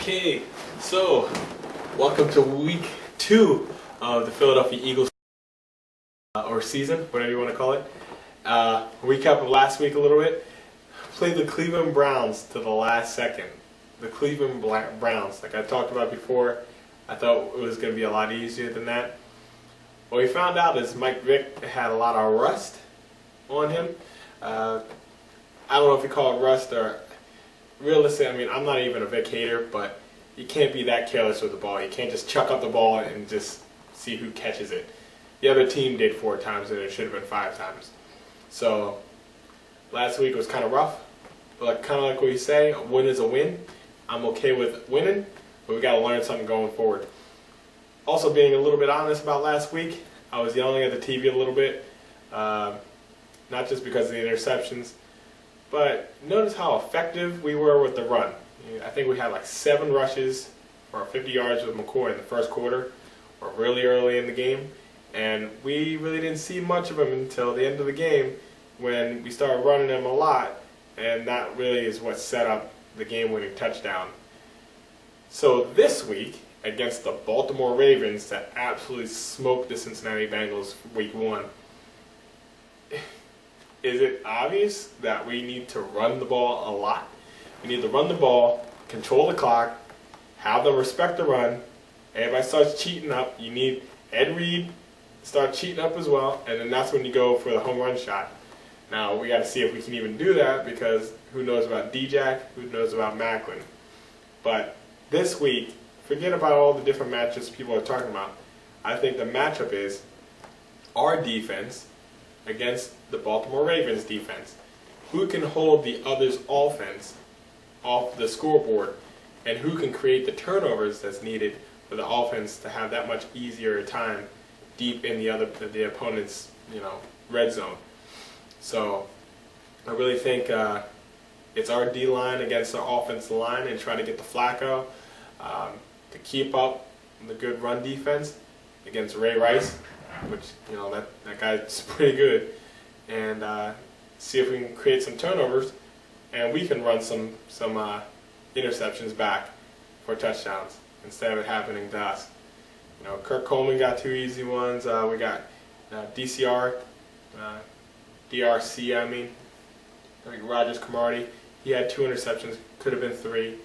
Okay, so welcome to week 2 of the Philadelphia Eagles or season, whatever you want to call it. Recap of last week a little bit. Played the Cleveland Browns to the last second. The Cleveland Browns, like I talked about before, I thought it was going to be a lot easier than that. What we found out is Micheal Vick had a lot of rust on him. I don't know if you call it rust or realistic. I mean, I'm not even a Vick hater, but you can't be that careless with the ball. You can't just chuck up the ball and just see who catches it. The other team did 4 times and it should have been 5 times. So last week was kind of rough, but kind of like what you say, a win is a win. I'm okay with winning, but we got to learn something going forward. Also, being a little bit honest about last week, I was yelling at the TV a little bit, not just because of the interceptions, but notice how effective we were with the run. I think we had like 7 rushes for 50 yards with McCoy in the first quarter, or really early in the game, and we really didn't see much of him until the end of the game when we started running him a lot, and that really is what set up the game-winning touchdown. So this week, against the Baltimore Ravens that absolutely smoked the Cincinnati Bengals week 1, is it obvious that we need to run the ball a lot? We need to run the ball, control the clock, have them respect the run. Everybody starts cheating up. You need Ed Reed to start cheating up as well, and then that's when you go for the home run shot. Now, we got to see if we can even do that, because who knows about D-Jack, who knows about Macklin. But this week, forget about all the different matchups people are talking about. I think the matchup is our defense against the Baltimore Ravens defense. Who can hold the other's offense off the scoreboard, and who can create the turnovers that's needed for the offense to have that much easier time deep in the opponent's red zone. So I really think it's our D-line against our offensive line and try to get the Flacco to keep up the good run defense against Ray Rice, which that guy's pretty good, and see if we can create some turnovers and we can run some interceptions back for touchdowns instead of it happening to us. Kirk Coleman got 2 easy ones. We got DRC. I mean Rogers Camardi. He had 2 interceptions. Could have been 3.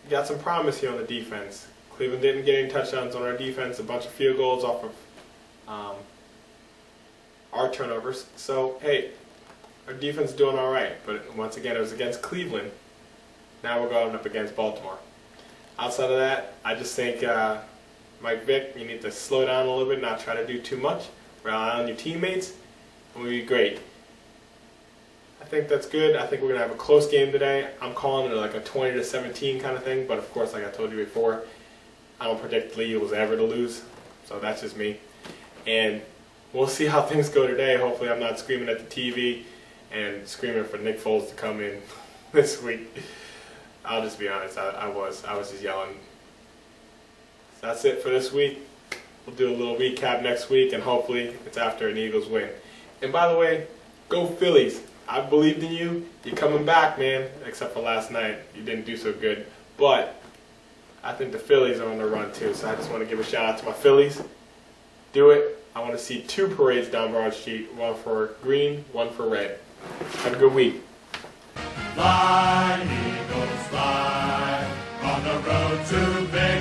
We got some promise here on the defense. Cleveland didn't get any touchdowns on our defense. A bunch of field goals off of our turnovers. So, hey, our defense is doing all right. But once again, it was against Cleveland. Now we're going up against Baltimore. Outside of that, I just think Micheal Vick, you need to slow down a little bit, not try to do too much. Rely on your teammates, and we'll be great. I think that's good. I think we're going to have a close game today. I'm calling it like a 20-17 kind of thing, but of course, like I told you before, I don't predict the Eagles ever to lose, so that's just me. And we'll see how things go today. Hopefully I'm not screaming at the TV and screaming for Nick Foles to come in this week. I'll just be honest, I was just yelling. So that's it for this week. We'll do a little recap next week, and hopefully it's after an Eagles win. And by the way, go Phillies. I believed in you. You're coming back, man, except for last night. You didn't do so good. But I think the Phillies are on the run too, so I just want to give a shout out to my Phillies. Do it. I want to see 2 parades down Broad Street, 1 for green, 1 for red. Have a good week. Fly, Eagles, fly, on the road to victory.